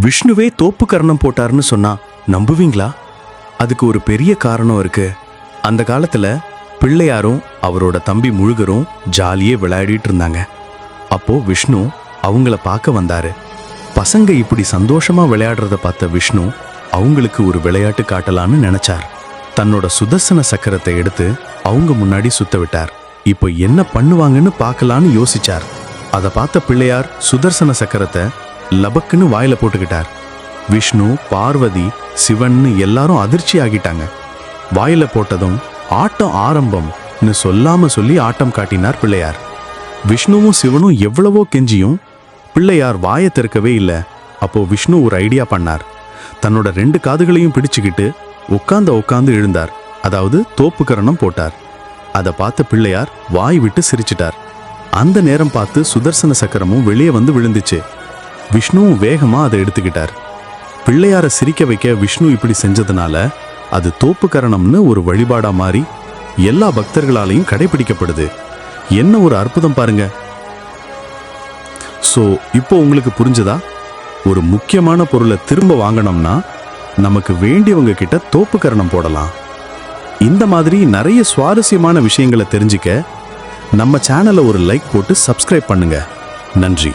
விஷ்ணுவே தோப்பு கரணம் போட்டார்னு சொன்னா நம்புவீங்களா? அதுக்கு ஒரு பெரிய காரணம் இருக்கு. அந்த காலத்துல பிள்ளையாரும் அவரோட தம்பி முழுகரும் ஜாலியே விளையாடிட்டு இருந்தாங்க. அப்போ விஷ்ணு அவங்கள பார்க்க வந்தாரு. பசங்க இப்படி சந்தோஷமா விளையாடுறத பார்த்த விஷ்ணு அவங்களுக்கு ஒரு விளையாட்டு காட்டலான்னு நினைச்சார். தன்னோட சுதர்சன சக்கரத்தை எடுத்து அவங்க முன்னாடி சுத்த விட்டார். இப்போ என்ன பண்ணுவாங்கன்னு பார்க்கலான்னு யோசிச்சார். அதை பார்த்த பிள்ளையார் சுதர்சன சக்கரத்தை லபக்குன்னு வாயில போட்டுக்கிட்டார். விஷ்ணு, பார்வதி, சிவன்னு எல்லாரும் அதிர்ச்சி ஆகிட்டாங்க. வாயில போட்டதும் ஆட்டம் ஆரம்பம்னு சொல்லாம சொல்லி ஆட்டம் காட்டினார் பிள்ளையார். விஷ்ணுவும் சிவனும் எவ்வளவோ கெஞ்சியும் பிள்ளையார் வாயை திறக்கவே இல்லை. அப்போ விஷ்ணு ஒரு ஐடியா பண்ணார். தன்னோட 2 காதுகளையும் பிடிச்சுக்கிட்டு உட்காந்து எழுந்தார். அதாவது தோப்பு கரணம் போட்டார். அதை பார்த்த பிள்ளையார் வாய் விட்டு சிரிச்சிட்டார். அந்த நேரம் பார்த்து சுதர்சன சக்கரமும் வெளியே வந்து விழுந்துச்சு. விஷ்ணுவும் வேகமா அதை எடுத்துக்கிட்டார். பிள்ளையார சிரிக்க வைக்க விஷ்ணு இப்படி செஞ்சதுனால அது தோப்பு கரணம்னு ஒரு வழிபாடா மாறி எல்லா பக்தர்களாலையும் கடைபிடிக்கப்படுது. என்ன ஒரு அற்புதம் பாருங்க. சோ இப்போ உங்களுக்கு புரிஞ்சதா? ஒரு முக்கியமான பொருளை திரும்ப வாங்கணும்னா நமக்கு வேண்டியவங்க கிட்ட தோப்பு கரணம் போடலாம். இந்த மாதிரி நிறைய சுவாரஸ்யமான விஷயங்களை தெரிஞ்சுக்க நம்ம சேனலை ஒரு லைக் போட்டு சப்ஸ்கிரைப் பண்ணுங்க. நன்றி.